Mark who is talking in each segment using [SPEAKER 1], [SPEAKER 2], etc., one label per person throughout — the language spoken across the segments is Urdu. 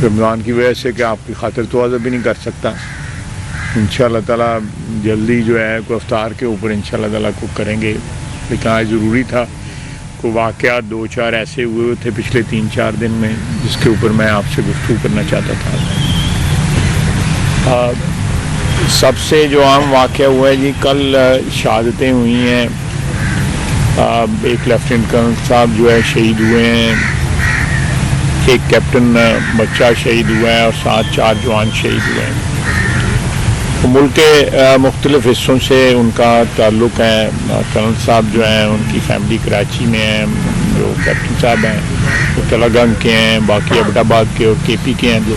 [SPEAKER 1] رمضان کی وجہ سے کہ آپ کی خاطر تواضع بھی نہیں کر سکتا. انشاءاللہ تعالیٰ جلدی جو ہے کوئی افطار کے اوپر انشاءاللہ تعالیٰ کو کریں گے. لیکن آج ضروری تھا. کوئی واقعات 2-4 ایسے ہوئے تھے پچھلے 3-4 دن میں جس کے اوپر میں آپ سے گفتگو کرنا چاہتا تھا. سب سے جو عام واقعہ ہوا ہے جی، کل شہادتیں ہوئی ہیں. ایک لیفٹیننٹ کرنل صاحب جو ہے شہید ہوئے ہیں، ایک کیپٹن بچہ شہید ہوا ہے اور 4 جوان شہید ہوئے ہیں. ملک کے مختلف حصوں سے ان کا تعلق ہے. کرنل صاحب جو ہیں ان کی فیملی کراچی میں ہیں، جو کیپٹن صاحب ہیں وہ تلہ گنگ کے ہیں، باقی ایبٹ آباد کے اور کے پی کے ہیں. جو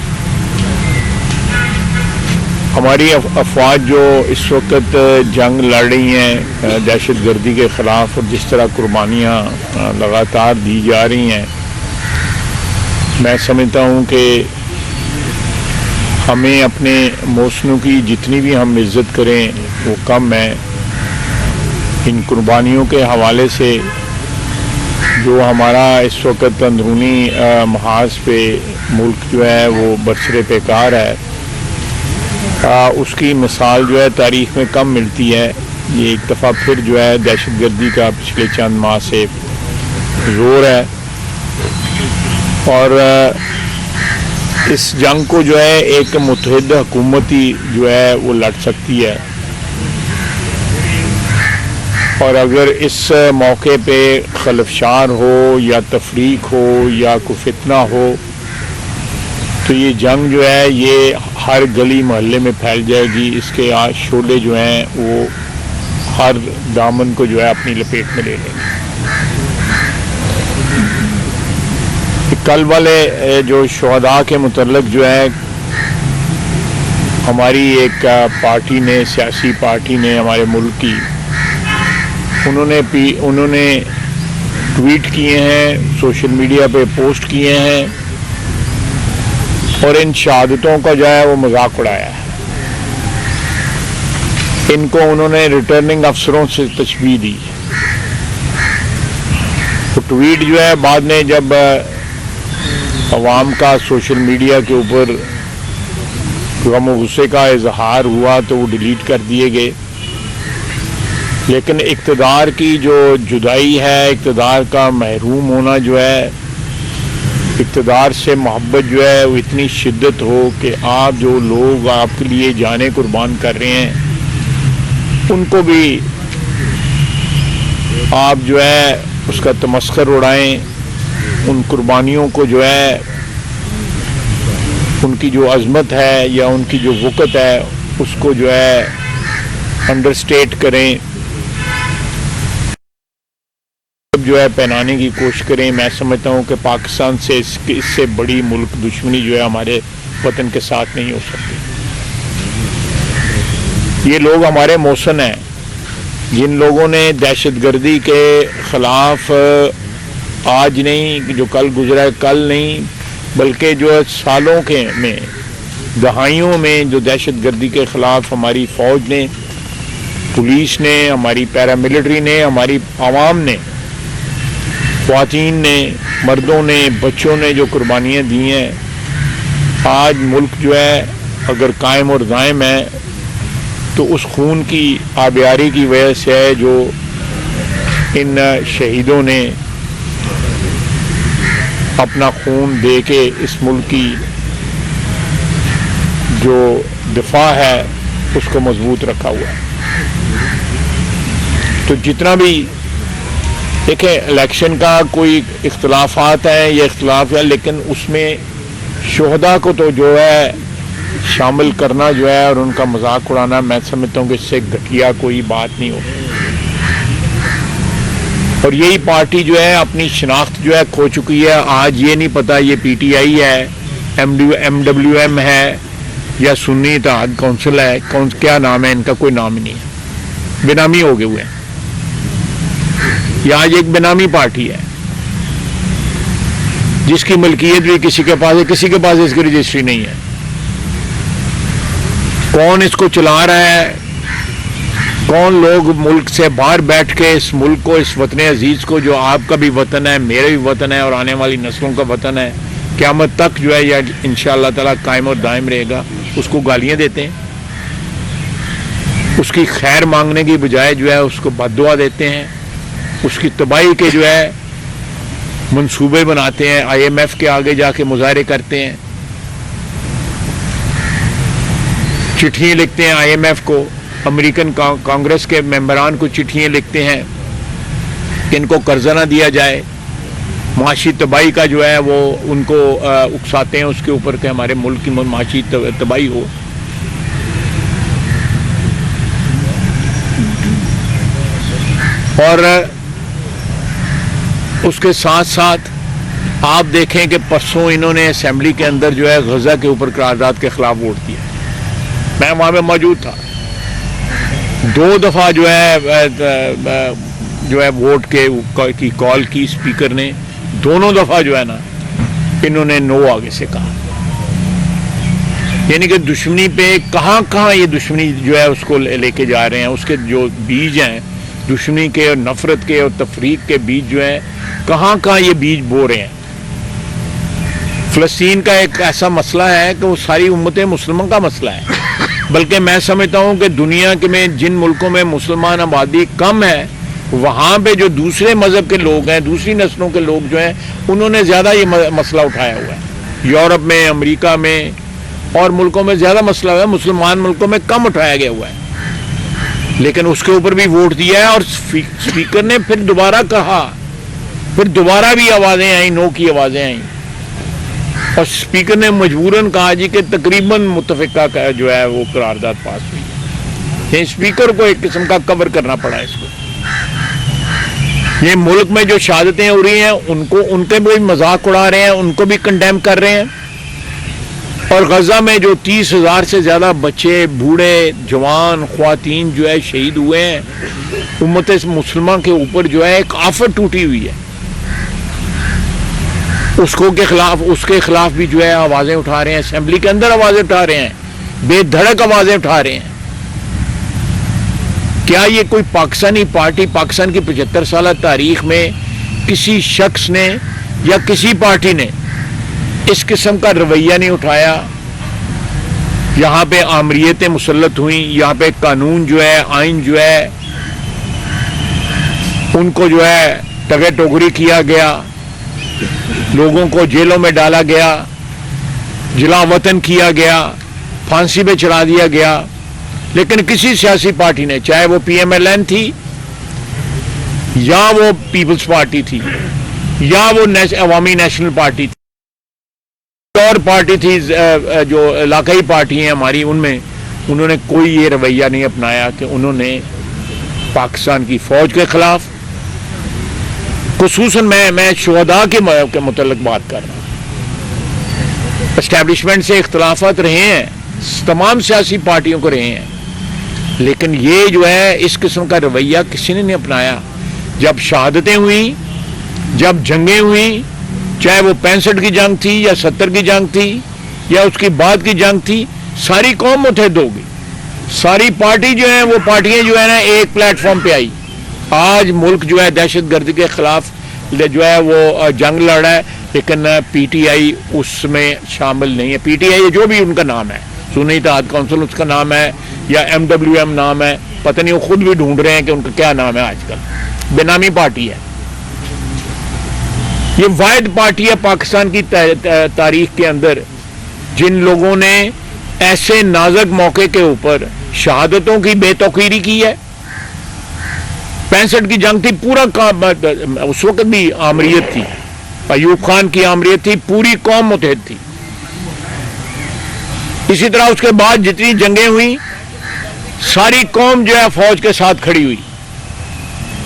[SPEAKER 1] ہماری افواج جو اس وقت جنگ لڑ رہی ہیں دہشت گردی کے خلاف، اور جس طرح قربانیاں لگاتار دی جا رہی ہیں، میں سمجھتا ہوں کہ ہمیں اپنے محسنوں کی جتنی بھی ہم عزت کریں وہ کم ہے. ان قربانیوں کے حوالے سے جو ہمارا اس وقت اندرونی محاذ پہ ملک جو ہے وہ برسر پیکار ہے، اس کی مثال جو ہے تاریخ میں کم ملتی ہے. یہ ایک دفعہ پھر جو ہے دہشت گردی کا پچھلے چند ماہ سے زور ہے، اور اس جنگ کو جو ہے ایک متحد حکومت ہی جو ہے وہ لڑ سکتی ہے. اور اگر اس موقع پہ خلفشار ہو یا تفریق ہو یا کوئی فتنہ ہو تو یہ جنگ جو ہے یہ ہر گلی محلے میں پھیل جائے گی. اس کے شعلے جو ہیں وہ ہر دامن کو جو ہے اپنی لپیٹ میں لے لیں گے. کل والے جو شہداء کے متعلق جو ہے ہماری ایک پارٹی نے، سیاسی پارٹی نے ہمارے ملک کی، انہوں نے ٹویٹ کیے ہیں، سوشل میڈیا پہ پوسٹ کیے ہیں اور ان شہادتوں کا جو ہے وہ مذاق اڑایا ہے. ان کو انہوں نے ریٹرننگ افسروں سے تشبیہ دی. تو ٹویٹ جو ہے بعد میں جب عوام کا سوشل میڈیا کے اوپر غم و غصے کا اظہار ہوا تو وہ ڈیلیٹ کر دیے گئے. لیکن اقتدار کی جو جدائی ہے، اقتدار کا محروم ہونا جو ہے، اقتدار سے محبت جو ہے وہ اتنی شدت ہو کہ آپ جو لوگ آپ کے لیے جانیں قربان کر رہے ہیں ان کو بھی آپ جو ہے اس کا تمسخر اڑائیں. ان قربانیوں کو جو ہے ان کی جو عظمت ہے یا ان کی جو وقت ہے اس کو جو ہے انڈرسٹیٹ کریں، جو ہے پہنانے کی کوشش کریں. میں سمجھتا ہوں کہ پاکستان سے اس سے بڑی ملک دشمنی جو ہے ہمارے وطن کے ساتھ نہیں ہو سکتی. یہ لوگ ہمارے محسن ہیں جن لوگوں نے دہشت گردی کے خلاف آج نہیں، جو کل گزرا ہے کل نہیں، بلکہ جو سالوں کے میں، دہائیوں میں جو دہشت گردی کے خلاف ہماری فوج نے، پولیس نے، ہماری پیراملٹری نے، ہماری عوام نے، خواتین نے، مردوں نے، بچوں نے جو قربانیاں دی ہیں، آج ملک جو ہے اگر قائم اور دائم ہے تو اس خون کی آبیاری کی وجہ سے ہے جو ان شہیدوں نے اپنا خون دے کے اس ملک کی جو دفاع ہے اس کو مضبوط رکھا ہوا ہے. تو جتنا بھی دیکھیں الیکشن کا کوئی اختلافات ہیں یا اختلاف ہے، لیکن اس میں شہداء کو تو جو ہے شامل کرنا جو ہے اور ان کا مذاق اڑانا، میں سمجھتا ہوں کہ اس سے گھٹیا کوئی بات نہیں ہوگی. اور یہی پارٹی جو ہے اپنی شناخت جو ہے کھو چکی ہے. آج یہ نہیں پتا یہ پی ٹی آئی ہے، MWM ہے یا سنی اتحاد کونسل ہے، کیا نام ہے ان کا، کوئی نام ہی نہیں ہے. بینامی ہو گئے ہوئے ہیں. یہ آج ایک بینامی پارٹی ہے جس کی ملکیت بھی کسی کے پاس ہے، کسی کے پاس اس کی رجسٹری نہیں ہے. کون اس کو چلا رہا ہے، کون لوگ ملک سے باہر بیٹھ کے اس ملک کو، اس وطن عزیز کو جو آپ کا بھی وطن ہے، میرا بھی وطن ہے اور آنے والی نسلوں کا وطن ہے، قیامت تک جو ہے یہ انشاءاللہ تعالیٰ قائم اور دائم رہے گا، اس کو گالیاں دیتے ہیں، اس کی خیر مانگنے کی بجائے جو ہے اس کو بد دعا دیتے ہیں، اس کی تباہی کے جو ہے منصوبے بناتے ہیں، IMF کے آگے جا کے مظاہرے کرتے ہیں، چٹھیاں لکھتے ہیں IMF کو، امریکن کانگریس کے ممبران کو چٹھیاں لکھتے ہیں کہ ان کو قرضہ نہ دیا جائے، معاشی تباہی کا جو ہے وہ ان کو اکساتے ہیں اس کے اوپر کہ ہمارے ملک کی معاشی تباہی ہو۔ اور اس کے ساتھ ساتھ آپ دیکھیں کہ پرسوں انہوں نے اسمبلی کے اندر جو ہے غزہ کے اوپر قرارداد کے خلاف ووٹ دیا، میں وہاں پہ موجود تھا، 2 دفعہ جو ہے ووٹ کی کال کی اسپیکر نے، دونوں دفعہ جو ہے نا انہوں نے نو آگے سے کہا، یعنی کہ دشمنی پہ کہاں یہ دشمنی جو ہے اس کو لے کے جا رہے ہیں، اس کے جو بیج ہیں دشمنی کے اور نفرت کے اور تفریق کے بیج جو ہیں کہاں یہ بیج بو رہے ہیں۔ فلسطین کا ایک ایسا مسئلہ ہے کہ وہ ساری امت مسلمہ کا مسئلہ ہے، بلکہ میں سمجھتا ہوں کہ دنیا کے میں جن ملکوں میں مسلمان آبادی کم ہے وہاں پہ جو دوسرے مذہب کے لوگ ہیں، دوسری نسلوں کے لوگ جو ہیں، انہوں نے زیادہ یہ مسئلہ اٹھایا ہوا ہے۔ یورپ میں، امریکہ میں اور ملکوں میں زیادہ مسئلہ ہوا ہے، مسلمان ملکوں میں کم اٹھایا گیا ہوا ہے، لیکن اس کے اوپر بھی ووٹ دیا ہے، اور اسپیکر نے پھر دوبارہ کہا، پھر دوبارہ بھی آوازیں آئیں، نو کی آوازیں آئیں، اور اسپیکر نے مجبوراً کہا جی کہ تقریباً متفقہ کا جو ہے وہ قرارداد پاس ہوئی ہے۔ اسپیکر کو ایک قسم کا کور کرنا پڑا اس کو۔ یہ ملک میں جو شہادتیں ہو رہی ہیں ان کے بھی مذاق اڑا رہے ہیں، ان کو بھی کنڈیم کر رہے ہیں، اور غزہ میں جو 30,000 سے زیادہ بچے، بوڑھے، جوان، خواتین جو ہے شہید ہوئے ہیں، امت مسلمہ کے اوپر جو ہے ایک آفت ٹوٹی ہوئی ہے، اس کے خلاف بھی جو ہے آوازیں اٹھا رہے ہیں، اسمبلی کے اندر آوازیں اٹھا رہے ہیں، بے دھڑک آوازیں اٹھا رہے ہیں۔ کیا یہ کوئی پاکستانی پارٹی، پاکستان کی 75 سالہ تاریخ میں کسی شخص نے یا کسی پارٹی نے اس قسم کا رویہ نہیں اٹھایا؟ یہاں پہ آمریتیں مسلط ہوئیں، یہاں پہ قانون جو ہے، آئین جو ہے، ان کو جو ہے ٹگے ٹوکری کیا گیا، لوگوں کو جیلوں میں ڈالا گیا، جلا وطن کیا گیا، پھانسی پہ چڑھا دیا گیا، لیکن کسی سیاسی پارٹی نے، چاہے وہ PMLN تھی یا وہ پیپلز پارٹی تھی یا وہ عوامی نیشنل پارٹی تھی اور پارٹی تھی جو علاقائی پارٹی ہیں ہماری، ان میں انہوں نے کوئی یہ رویہ نہیں اپنایا کہ انہوں نے پاکستان کی فوج کے خلاف، خصوصاً میں شہداء کے متعلق بات کر رہا ہوں، اسٹیبلشمنٹ سے اختلافات رہے ہیں، تمام سیاسی پارٹیوں کو رہے ہیں، لیکن یہ جو ہے اس قسم کا رویہ کسی نے نہیں اپنایا۔ جب شہادتیں ہوئیں، جب جنگیں ہوئیں، چاہے وہ 65 کی جنگ تھی یا 70 کی جنگ تھی یا اس کی بعد کی جنگ تھی، ساری قوم متحد ہو گئی، ساری پارٹی جو ہیں وہ پارٹیاں جو ہے نا ایک پلیٹ فارم پہ آئی۔ آج ملک جو ہے دہشت گردی کے خلاف جو ہے وہ جنگ لڑ رہا ہے، لیکن PTI اس میں شامل نہیں ہے۔ PTI جو بھی ان کا نام ہے، سنی اتحاد کونسل اس کا نام ہے یا MWM نام ہے، پتہ نہیں وہ خود بھی ڈھونڈ رہے ہیں کہ ان کا کیا نام ہے، آج کل بے نامی پارٹی ہے۔ یہ واحد پارٹی ہے پاکستان کی تاریخ کے اندر جن لوگوں نے ایسے نازک موقع کے اوپر شہادتوں کی بے توقیری کی ہے۔ 65 کی جنگ تھی، پورا اس وقت بھی آمریت تھی، ایوب خان کی آمریت تھی، پوری قوم متحد تھی۔ اسی طرح اس کے بعد جتنی جنگیں ہوئیں ساری قوم جو ہے فوج کے ساتھ کھڑی ہوئی،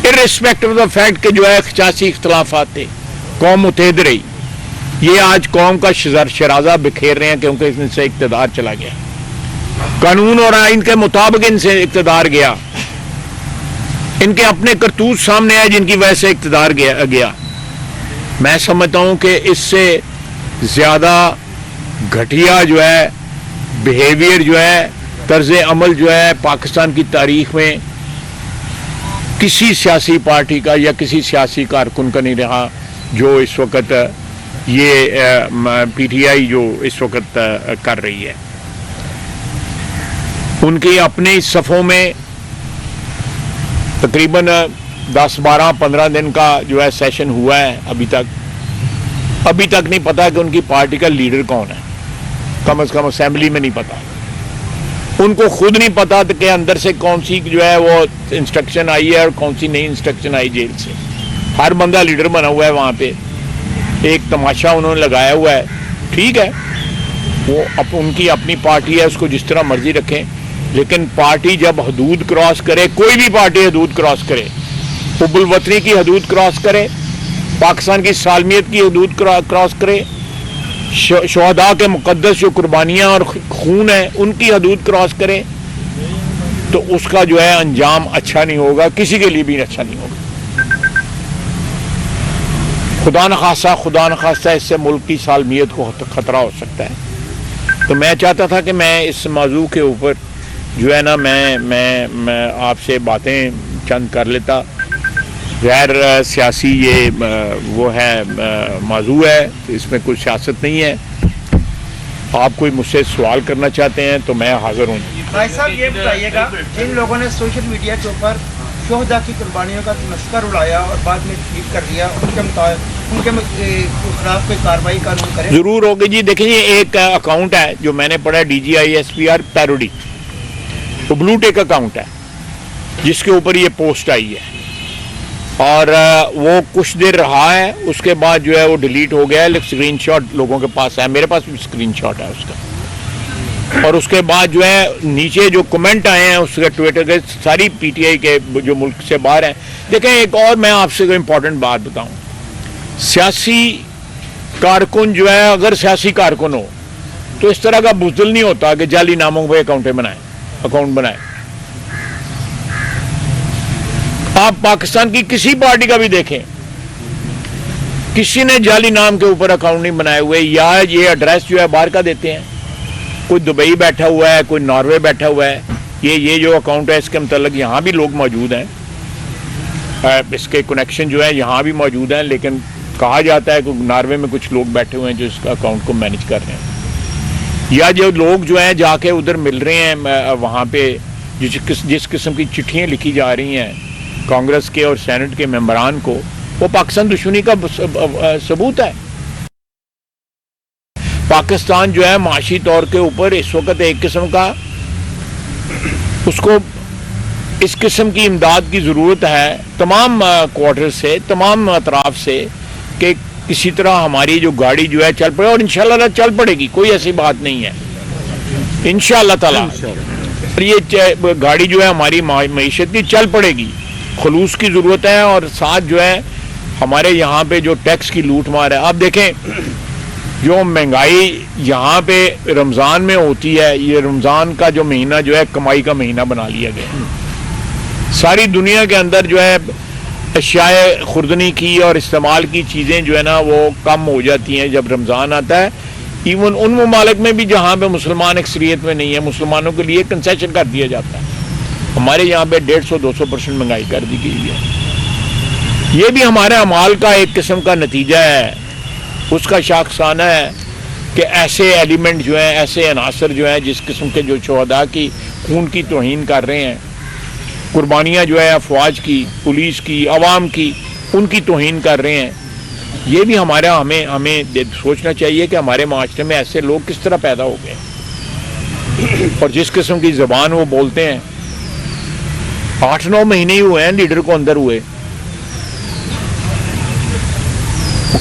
[SPEAKER 1] irrespective of the fact کہ جو ہے 85 اختلافات تھے، قوم متحد رہی۔ یہ آج قوم کا شرازہ بکھیر رہے ہیں کیونکہ ان سے اقتدار چلا گیا، قانون اور آئین کے مطابق ان سے اقتدار گیا، ان کے اپنے کرتوت سامنے آئے جن کی وجہ سے اقتدار گیا۔ میں سمجھتا ہوں کہ اس سے زیادہ گھٹیا جو ہے بیہیویئر جو ہے، طرز عمل جو ہے پاکستان کی تاریخ میں کسی سیاسی پارٹی کا یا کسی سیاسی کارکن کا نہیں رہا جو اس وقت یہ پی ٹی آئی جو اس وقت کر رہی ہے. ان کے اپنے صفوں میں تقریباً 10-12-15 دن کا جو ہے سیشن ہوا ہے ابھی تک نہیں پتا کہ ان کی پارٹی کا لیڈر کون ہے. کم از کم اسمبلی میں نہیں پتا. ان کو خود نہیں پتا کہ اندر سے کون سی جو ہے وہ انسٹرکشن آئی ہے اور کون سی نئی انسٹرکشن آئی جیل سے. ہر بندہ لیڈر بنا ہوا ہے وہاں پہ. ایک تماشا انہوں نے لگایا ہوا ہے. ٹھیک ہے, وہ ان کی اپنی پارٹی ہے, اس کو جس طرح مرضی رکھیں, لیکن پارٹی جب حدود کراس کرے, کوئی بھی پارٹی حدود کراس کرے, حب الوطنی کی حدود کراس کرے, پاکستان کی سالمیت کی حدود کراس کرے, شہداء کے مقدس جو قربانیاں اور خون ہیں ان کی حدود کراس کرے, تو اس کا جو ہے انجام اچھا نہیں ہوگا, کسی کے لیے بھی اچھا نہیں ہوگا. خدا نخواستہ اس سے ملک کی سالمیت کو خطرہ ہو سکتا ہے. تو میں چاہتا تھا کہ میں اس موضوع کے اوپر جو ہے نا میں آپ سے باتیں چند کر لیتا. غیر سیاسی یہ وہ ہے موضوع ہے, اس میں کوئی سیاست نہیں ہے. آپ کوئی مجھ سے سوال کرنا چاہتے ہیں تو میں حاضر ہوں.
[SPEAKER 2] بھائی صاحب یہ بتائیے گا, جن لوگوں نے سوشل میڈیا کے اوپر شہداء کی قربانیوں کا تمسخر اڑایا اور بعد میں ٹویٹ کر دیا, ان کے خلاف کوئی کارروائی قانون کرے؟
[SPEAKER 1] ضرور ہوگی جی. دیکھیں یہ ایک اکاؤنٹ ہے جو میں نے پڑھا, DGISPR پیروڈی, وہ بلو ٹیک اکاؤنٹ ہے جس کے اوپر یہ پوسٹ آئی ہے, اور وہ کچھ دیر رہا ہے, اس کے بعد جو ہے وہ ڈیلیٹ ہو گیا ہے. اسکرین شاٹ لوگوں کے پاس ہے, میرے پاس بھی اسکرین شاٹ ہے اس کا. اور اس کے بعد جو ہے نیچے جو کمنٹ آئے ہیں اس کے ٹویٹر کے, ساری پی ٹی آئی کے جو ملک سے باہر ہیں. دیکھیں ایک اور میں آپ سے کوئی امپورٹنٹ بات بتاؤں, سیاسی کارکن جو ہے اگر سیاسی کارکن ہو تو اس طرح کا بزدل نہیں ہوتا کہ جعلی ناموں پہ اکاؤنٹ بنائے. آپ پاکستان کی کسی پارٹی کا بھی دیکھیں, کسی نے جعلی نام کے اوپر اکاؤنٹ نہیں بنائے ہوئے, یا یہ ایڈریس جو ہے باہر کا دیتے ہیں. کوئی دبئی بیٹھا ہوا ہے, کوئی ناروے بیٹھا ہوا ہے, یہ جو اکاؤنٹ ہے اس کے متعلق یہاں بھی لوگ موجود ہیں, اس کے کنیکشن جو ہے یہاں بھی موجود ہیں, لیکن کہا جاتا ہے کہ ناروے میں کچھ لوگ بیٹھے ہوئے ہیں جو اس کا اکاؤنٹ کو مینیج کر رہے ہیں. یا جو لوگ جو ہیں جا کے ادھر مل رہے ہیں وہاں پہ, جس قسم کی چٹھیاں لکھی جا رہی ہیں کانگریس کے اور سینٹ کے ممبران کو, وہ پاکستان دشمنی کا ثبوت ہے. پاکستان جو ہے معاشی طور کے اوپر اس وقت ایک قسم کا, اس کو اس قسم کی امداد کی ضرورت ہے تمام کوارٹر سے, تمام اطراف سے, کہ کسی طرح ہماری جو گاڑی جو ہے چل پڑے, اور انشاءاللہ چل پڑے گی, کوئی ایسی بات نہیں ہے انشاءاللہ تعالیٰ. یہ گاڑی جو ہے ہماری معیشت کی چل پڑے گی. خلوص کی ضرورت ہے, اور ساتھ جو ہے ہمارے یہاں پہ جو ٹیکس کی لوٹ مار ہے. آپ دیکھیں جو مہنگائی یہاں پہ رمضان میں ہوتی ہے, یہ رمضان کا جو مہینہ جو ہے کمائی کا مہینہ بنا لیا گیا. ساری دنیا کے اندر جو ہے اشیاء خوردنی کی اور استعمال کی چیزیں جو ہے نا وہ کم ہو جاتی ہیں جب رمضان آتا ہے. ایون ان ممالک میں بھی جہاں پہ مسلمان اکثریت میں نہیں ہے, مسلمانوں کے لیے کنسیشن کر دیا جاتا ہے. ہمارے یہاں پہ 150-200% مہنگائی کر دی گئی ہے. یہ بھی ہمارے اعمال کا ایک قسم کا نتیجہ ہے, اس کا شاخسانہ ہے کہ ایسے ایلیمنٹ جو ہیں, ایسے عناصر جو ہیں جس قسم کے جو شہداء کی خون کی توہین کر رہے ہیں, قربانیاں جو ہے افواج کی, پولیس کی, عوام کی, ان کی توہین کر رہے ہیں. یہ بھی ہمیں سوچنا چاہیے کہ ہمارے معاشرے میں ایسے لوگ کس طرح پیدا ہو گئے, اور جس قسم کی زبان وہ بولتے ہیں. 8-9 مہینے ہی ہوئے ہیں لیڈر کو اندر ہوئے.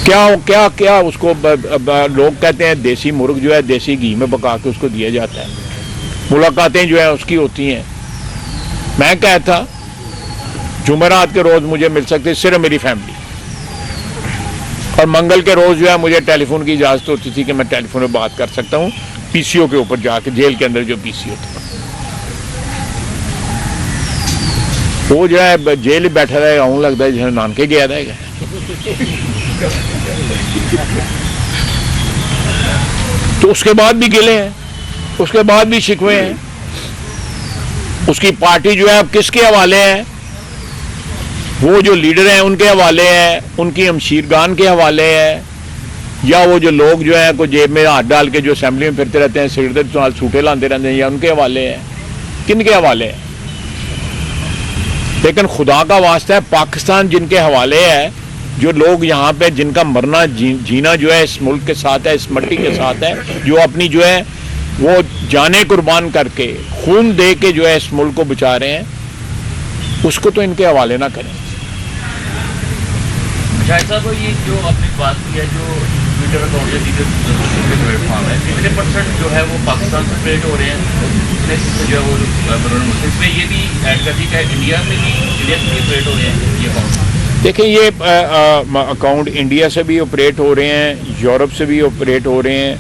[SPEAKER 1] کیا اس کو لوگ کہتے ہیں دیسی مرغ جو ہے دیسی گھی میں پکا کے اس کو دیا جاتا ہے. ملاقاتیں جو ہیں اس کی ہوتی ہیں. میں کہتا جمعرات کے روز مجھے مل سکتے صرف میری فیملی, اور منگل کے روز جو ہے مجھے ٹیلی فون کی اجازت ہوتی تھی کہ میں ٹیلی فون پہ بات کر سکتا ہوں پی سی او کے اوپر جا کے, جیل کے اندر جو پی سی او تھا وہ جو ہے جیل بیٹھا رہے گا, لگتا ہے جیسے نانکے گیا رہے گا. تو اس کے بعد بھی گلے ہیں, اس کے بعد بھی شکوے ہیں. اس کی پارٹی جو ہے اب کس کے حوالے ہے, وہ جو لیڈر ہیں ان کے حوالے ہے, ان کی ہمشیرگان کے حوالے ہے, یا وہ جو لوگ جو ہیں کوئی جیب میں ہاتھ ڈال کے جو اسمبلی میں پھرتے رہتے ہیں سگریٹ سوٹے لاتے رہتے ہیں, یا ان کے حوالے ہیں, کن کے حوالے ہیں؟ لیکن خدا کا واسطہ ہے پاکستان جن کے حوالے ہے, جو لوگ یہاں پہ جن کا مرنا جینا جو ہے اس ملک کے ساتھ ہے, اس مٹی کے ساتھ ہے, جو اپنی جو ہے وہ جانیں قربان کر کے خون دے کے جو ہے اس ملک کو بچا رہے ہیں, اس کو تو ان کے حوالے نہ کریں.
[SPEAKER 3] شاہد صاحب یہ جو آپ نے بات کی ہے, جو ٹویٹر اکاؤنٹ یا دیگر سوشل پلیٹ فارم ہے, کتنے پرسنٹ جو ہے وہ پاکستان سے آپریٹ ہو رہے ہیں, اور کتنے جو ہے وہ اس میں یہ بھی ایڈ کرتی ہے انڈیا میں بھی آپریٹ ہو رہے ہیں یہ اکاؤنٹ؟
[SPEAKER 1] دیکھیں یہ اکاؤنٹ انڈیا سے بھی آپریٹ ہو رہے ہیں, یورپ سے بھی آپریٹ ہو رہے ہیں,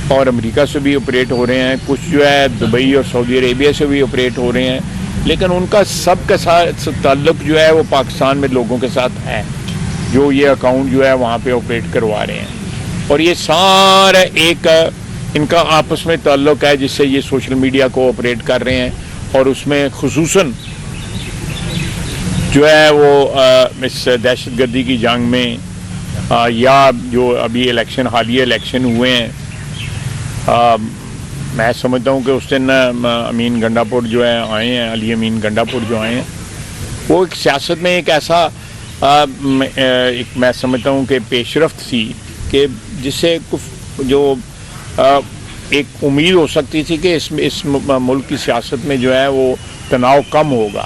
[SPEAKER 1] اور امریکہ سے بھی آپریٹ ہو رہے ہیں, کچھ جو ہے دبئی اور سعودی عربیہ سے بھی آپریٹ ہو رہے ہیں, لیکن ان کا سب کے ساتھ تعلق جو ہے وہ پاکستان میں لوگوں کے ساتھ ہے جو یہ اکاؤنٹ جو ہے وہاں پہ آپریٹ کروا رہے ہیں. اور یہ سارا ایک ان کا آپس میں تعلق ہے جس سے یہ سوشل میڈیا کو آپریٹ کر رہے ہیں, اور اس میں خصوصاً جو ہے وہ اس دہشت گردی کی جنگ میں یا جو ابھی الیکشن حالیہ الیکشن ہوئے ہیں, میں سمجھتا ہوں کہ اس دن امین گنڈا پور جو ہے آئے ہیں, علی امین گنڈا پور جو آئے ہیں, وہ ایک سیاست میں ایک ایسا ایک میں سمجھتا ہوں کہ پیش رفت تھی کہ جس سے جو ایک امید ہو سکتی تھی کہ اس ملک کی سیاست میں جو ہے وہ تناؤ کم ہوگا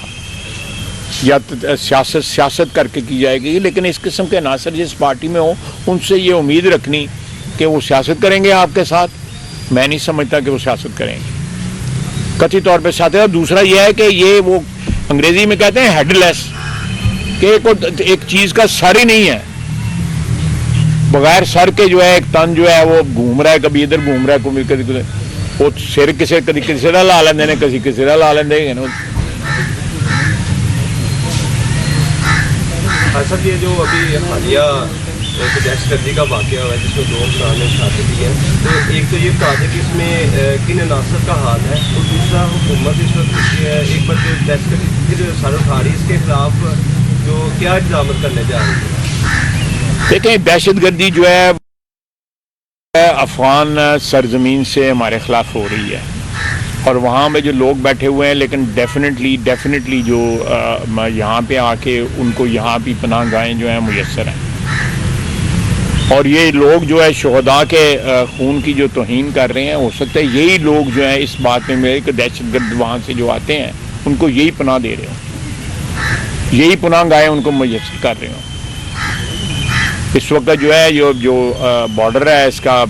[SPEAKER 1] یا سیاست کر کے کی جائے گی, لیکن اس قسم کے عناصر جس پارٹی میں ہوں ان سے یہ امید رکھنی کہ وہ سیاست کریں گے آپ کے ساتھ, میں نہیں سمجھتا کہ وہ سیاست کریں گے قطعی طور پہ ساتھ. اور دوسرا یہ ہے کہ یہ وہ انگریزی میں کہتے ہیں ہیڈ لیس, کہ ایک چیز کا سر ہی نہیں ہے, بغیر سر کے جو ہے ایک تن جو ہے وہ گھوم رہا ہے, کبھی ادھر گھوم رہا ہے, کبھی وہ سر کدی کسی کا لا لیندے نے, کسی کسی کا لا لیندے ہیں.
[SPEAKER 4] سر یہ جو ابھی حالیہ دہشت گردی کا واقعہ ہوا ہے جس میں 2 افراد نے شہادت دی ہے, تو ایک تو یہ بتا دیں کہ اس میں کن عناصر کا ہاتھ ہے, اور دوسرا حکومت اس وقت ایک بار جو دہشت گردی پھر سر اٹھا رہی ہے, اس کے خلاف جو کیا اقدامات کرنے جا رہی ہے؟
[SPEAKER 1] دیکھیں دہشت گردی جو ہے افغان سرزمین سے ہمارے خلاف ہو رہی ہے, اور وہاں میں جو لوگ بیٹھے ہوئے ہیں, لیکن ڈیفینیٹلی جو یہاں پہ آ کے ان کو یہاں بھی پناہ گاہیں جو ہیں میسر ہیں, اور یہ لوگ جو ہے شہداء کے خون کی جو توہین کر رہے ہیں, ہو سکتا ہے یہی لوگ جو ہیں اس بات میں میرے کہ دہشت گرد وہاں سے جو آتے ہیں ان کو یہی پناہ دے رہے ہوں, یہی پناہ گاہیں ان کو میسر کر رہے ہوں. اس وقت جو ہے جو بارڈر ہے اس کا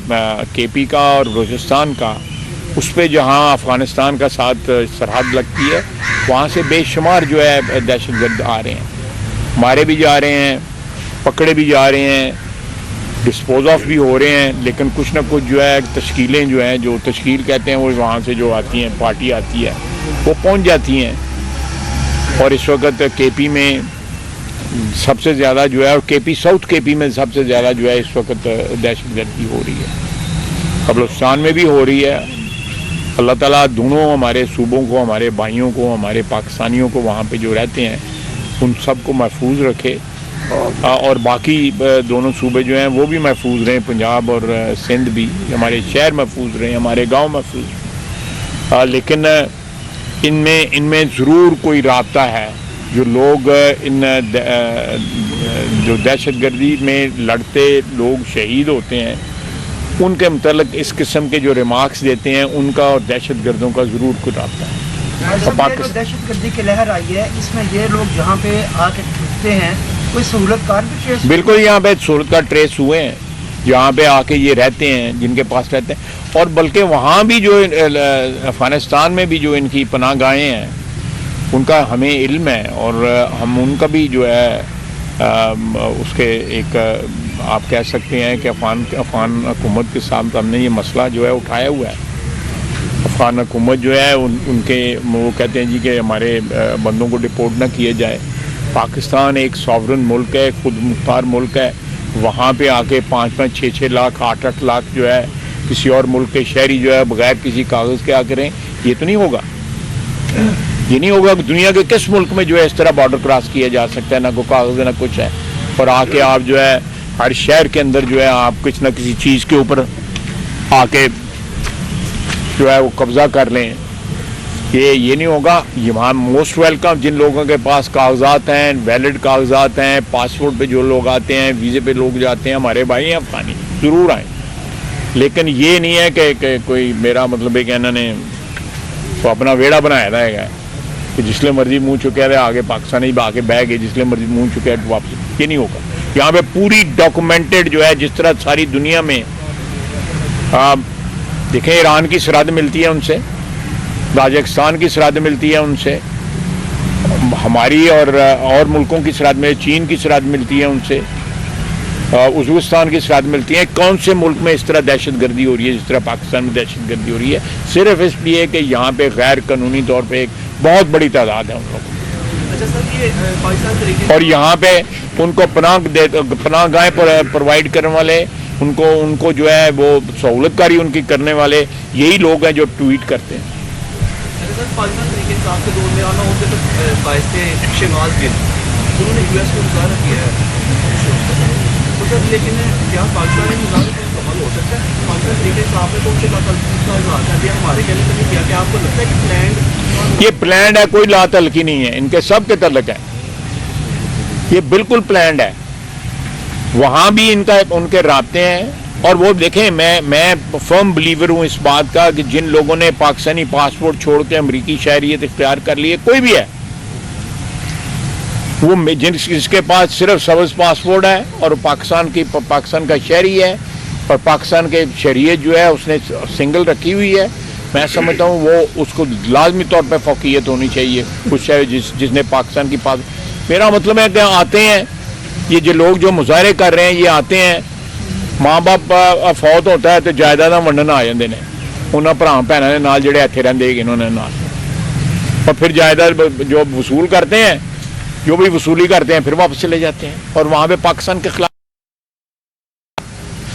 [SPEAKER 1] کے پی کا اور بلوچستان کا, اس پہ جہاں افغانستان کا ساتھ سرحد لگتی ہے, وہاں سے بے شمار جو ہے دہشت گرد آ رہے ہیں, مارے بھی جا رہے ہیں, پکڑے بھی جا رہے ہیں, ڈسپوز آف بھی ہو رہے ہیں, لیکن کچھ نہ کچھ جو ہے تشکیلیں جو ہیں, جو تشکیل کہتے ہیں, وہ وہاں سے جو آتی ہیں, پارٹی آتی ہے, وہ پہنچ جاتی ہیں. اور اس وقت کے پی میں سب سے زیادہ جو ہے, اور کے پی ساؤتھ کے پی میں سب سے زیادہ جو ہے اس وقت دہشت گردی ہو رہی ہے, بلوچستان میں بھی ہو رہی ہے. اللہ تعالیٰ دونوں ہمارے صوبوں کو, ہمارے بھائیوں کو, ہمارے پاکستانیوں کو وہاں پہ جو رہتے ہیں ان سب کو محفوظ رکھے, اور باقی دونوں صوبے جو ہیں وہ بھی محفوظ رہیں, پنجاب اور سندھ بھی, ہمارے شہر محفوظ رہیں, ہمارے گاؤں محفوظ. لیکن ان میں ضرور کوئی رابطہ ہے. جو لوگ جو دہشت گردی میں لڑتے لوگ شہید ہوتے ہیں, ان کے متعلق اس قسم کے جو ریمارکس دیتے ہیں ان کا اور دہشت گردوں کا ضرور کوئی رابطہ ہے.
[SPEAKER 2] دہشت گردی کی لہر آئی ہے, اس میں یہ لوگ جہاں پہ آ کے ٹھہرتے ہیں کوئی سہولت کار بھی ٹریس؟
[SPEAKER 1] بالکل, یہاں پہ سہولت کار ٹریس ہوئے ہیں, جہاں پہ آ کے یہ رہتے ہیں, جن کے پاس رہتے ہیں, اور بلکہ وہاں بھی جو افغانستان میں بھی جو ان کی پناہ گاہیں ہیں ان کا ہمیں علم ہے, اور ہم ان کا بھی جو ہے اس کے ایک آپ کہہ سکتے ہیں کہ افغان حکومت کے ساتھ ہم نے یہ مسئلہ جو ہے اٹھایا ہوا ہے. افغان حکومت جو ہے ان کے وہ کہتے ہیں جی کہ ہمارے بندوں کو ڈپورٹ نہ کیے جائے. پاکستان ایک ساورن ملک ہے, خود مختار ملک ہے, وہاں پہ آ کے 5-5, 6-6 لاکھ, 8-8 لاکھ جو ہے کسی اور ملک کے شہری جو ہے بغیر کسی کاغذ کے آ کریں, یہ تو نہیں ہوگا. یہ نہیں ہوگا کہ دنیا کے کس ملک میں جو ہے اس طرح بارڈر کراس کیا جا سکتا ہے, نہ کوئی کاغذ نہ کچھ ہے, اور آ کے آپ جو ہے ہر شہر کے اندر جو ہے آپ کسی نہ کسی چیز کے اوپر آ کے جو ہے وہ قبضہ کر لیں. یہ نہیں ہوگا. یہاں موسٹ ویلکم جن لوگوں کے پاس کاغذات ہیں, ویلڈ کاغذات ہیں, پاسپورٹ پہ جو لوگ آتے ہیں, ویزے پہ لوگ جاتے ہیں, ہمارے بھائی ہیں افغانی, ضرور آئیں. لیکن یہ نہیں ہے کہ کوئی میرا مطلب ہے کہ انہوں نے تو اپنا ویڑا بنایا رہے گا کہ جس لئے مرضی منہ چکے رہے آگے پاکستانی آگے بہ گئے, جس لئے مرضی منہ چکے واپس. یہ نہیں ہوگا. یہاں پہ پوری ڈاکومنٹڈ جو ہے, جس طرح ساری دنیا میں دیکھیں ایران کی سرحد ملتی ہے ان سے, تاجکستان کی سرحد ملتی ہے ان سے, ہماری اور ملکوں کی سرحد میں, چین کی سرحد ملتی ہے ان سے, ازبکستان کی سرحد ملتی ہیں. کون سے ملک میں اس طرح دہشت گردی ہو رہی ہے جس طرح پاکستان میں دہشت گردی ہو رہی ہے؟ صرف اس لیے کہ یہاں پہ غیر قانونی طور پہ ایک بہت بڑی تعداد ہے ان لوگوں. اور یہاں پہ ان کو پناہ گاہیں پرووائڈ کرنے والے, ان کو جو ہے وہ سہولت کاری ان کی کرنے والے یہی لوگ ہیں جو ٹویٹ کرتے ہیں.
[SPEAKER 4] پاکستان تحریک انصاف کے دور میں آنا ہوتے تو باعث شمال کے انہوں نے یو ایس کو مظاہرہ کیا ہے, لیکن کیا پاکستانی مظاہرے پر مکمل ہو سکتا ہے؟ پاکستان تحریک انصاف نے تو ان سے کا اظہار کر دیا, ہمارے کہنے پر نہیں کیا. کہ آپ کو لگتا ہے کہ پلانڈ
[SPEAKER 1] یہ پلانڈ ہے, کوئی لا تلقی نہیں ہے, ان کے سب کے تعلق ہے, یہ بالکل پلانڈ ہے. وہاں بھی ان کے رابطے ہیں. اور وہ دیکھیں میں فرم بلیور ہوں اس بات کا کہ جن لوگوں نے پاکستانی پاسپورٹ چھوڑ کے امریکی شہریت اختیار کر لی ہے, کوئی بھی ہے وہ جس کے پاس صرف سبز پاسپورٹ ہے اور پاکستان کا شہری ہے اور پاکستان کے شہریت جو ہے اس نے سنگل رکھی ہوئی ہے, میں سمجھتا ہوں وہ اس کو لازمی طور پہ فوقیت ہونی چاہیے اس شہری جس نے پاکستان کی میرا مطلب ہے کہ آتے ہیں یہ جو لوگ جو مظاہرے کر رہے ہیں, یہ آتے ہیں, ماں باپ فوت ہوتا ہے تو جائیداد ونڈن آ جاتے ہیں انہوں بھرا بھنوں کے نال جڑے اتنے رہتے انہوں نے نال, اور پھر جائیداد جو وصول کرتے ہیں, جو بھی وصولی کرتے ہیں, پھر واپس چلے جاتے ہیں. اور وہاں پہ پاکستان کے خلاف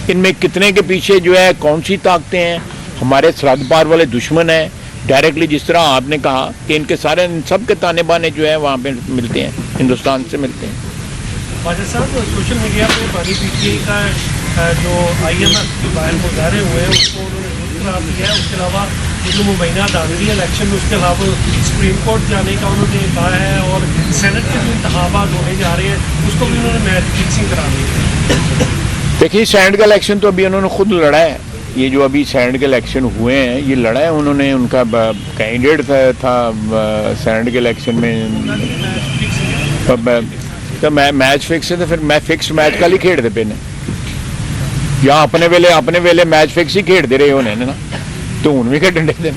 [SPEAKER 1] ان میں کتنے کے پیچھے جو ہے کون سی طاقتیں ہیں, ہمارے سرحد پار والے دشمن ہیں ڈائریکٹلی, جس طرح آپ نے کہا کہ ان سب کے تانے بانے جو ہے وہاں پہ ملتے ہیں, ہندوستان سے ملتے ہیں.
[SPEAKER 5] واجد صاحب سوشل میڈیا پہ پانی پی ٹی آئی کا جو آئی ایم ایف کے باہر مظاہرے ہوئے ہیں اس کو انہوں نے درست قرار دیا ہے. اس کے علاوہ جو مبینہ داخلی الیکشن میں اس کے علاوہ سپریم کورٹ جانے کا انہوں نے کہا ہے, اور سینٹ کے جو انتخابات ہونے جا رہے ہیں اس کو بھی انہوں نے میچ فکسنگ کرا دی ہے.
[SPEAKER 1] دیکھیے سینٹ کا الیکشن تو ابھی انہوں نے خود لڑا ہے. یہ جو ابھی سینٹ کے الیکشن ہوئے ہیں یہ لڑا ہے انہوں نے, ان کا کینڈیڈیٹ تھا سینٹ کے الیکشن میں. تو میچ فکس ہے تو پھر میں فکس میچ کل ہی کھیڑتے پے نے, یا اپنے ویلے میچ فکس ہی کھیڑتے رہے ہونے نا, تو ہوں بھی کھیڈن دے.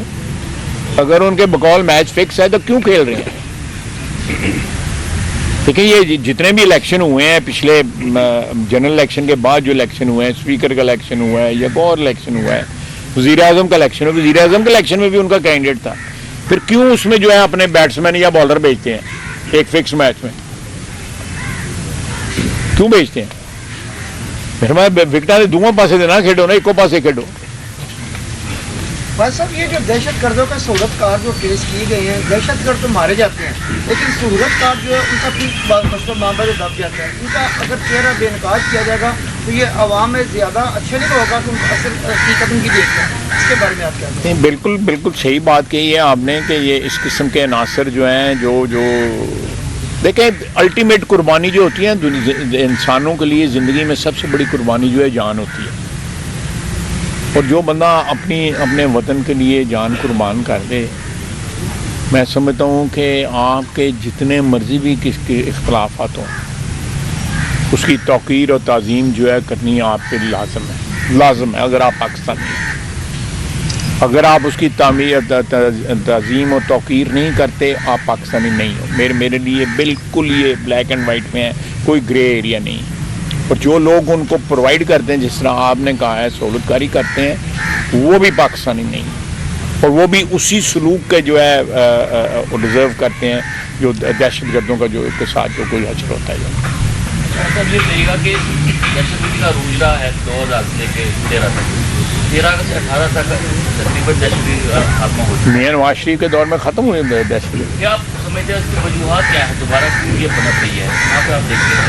[SPEAKER 1] اگر ان کے بقول میچ فکس ہے تو کیوں کھیل رہے ہیں؟ دیکھیں یہ جتنے بھی الیکشن ہوئے ہیں پچھلے جنرل الیکشن کے بعد جو الیکشن ہوئے ہیں, اسپیکر کا الیکشن ہوا ہے یا کوئی اور الیکشن ہوا ہے, وزیر اعظم کا الیکشن ہوا, وزیر اعظم کے الیکشن میں بھی ان کا کینڈیڈیٹ تھا, پھر کیوں اس میں جو ہے اپنے بیٹسمین یا بالر بھیجتے ہیں ایک فکس میچ میں, کیوں بھیجتے ہیں؟ میرے وکٹاں کے دونوں پاسے نہ کھیڈو نا, ایکو پاسے کھیڈو.
[SPEAKER 2] بھائی صاحب یہ جو دہشت گردوں کا سہولت کار جو کیس کیے گئے ہیں, دہشت گرد تو مارے جاتے ہیں لیکن سہولت کار جو ہے ان کا پھر معاملہ جو دب جاتا ہے. ان کا اگر چہرہ بے نقاب کیا جائے گا تو یہ عوام میں زیادہ اچھا نہیں ہوگا کہ ان کو اصل حقیقت ان کی دیکھتے ہیں. اس کے بارے میں آپ کیا کہتے ہیں؟
[SPEAKER 1] بالکل صحیح بات کہی ہے آپ نے کہ یہ اس قسم کے عناصر جو ہیں جو دیکھیں الٹیمیٹ قربانی جو ہوتی ہے انسانوں کے لیے زندگی میں سب سے بڑی قربانی جو ہے جان ہوتی ہے. اور جو بندہ اپنے وطن کے لیے جان قربان کر دے, میں سمجھتا ہوں کہ آپ کے جتنے مرضی بھی کس کے اختلافات ہوں اس کی توقیر اور تعظیم جو ہے کرنی آپ پہ لازم ہے. اگر آپ پاکستانی ہیں, اگر آپ اس کی تعظیم اور توقیر نہیں کرتے آپ پاکستانی نہیں ہو. میرے لیے بالکل یہ بلیک اینڈ وائٹ میں ہے, کوئی گرے ایریا نہیں. اور جو لوگ ان کو پرووائڈ کرتے ہیں جس طرح آپ نے کہا ہے سہولت کاری کرتے ہیں وہ بھی پاکستانی نہیں, اور وہ بھی اسی سلوک کے جو ہے ڈیزرو کرتے ہیں جو دہشت گردوں کا جو کے ساتھ جو کوئی حشر ہوتا ہے.
[SPEAKER 3] صاحب یہ کہے گا کہ دہشت گردی کا روج رہا ہے 2000 سے لے کے 13 سے 18 تک تقریباً دہشت گردی خاتمہ ہو چکی ہے.
[SPEAKER 1] میاں نواز شریف کے دور میں ختم ہوئی دہشت گردی.
[SPEAKER 3] کیا آپ سمجھتے ہیں اس کی وجوہات کیا ہے, دوبارہ کیوں یہ پنپ رہی ہے؟ یہاں پہ آپ دیکھتے ہیں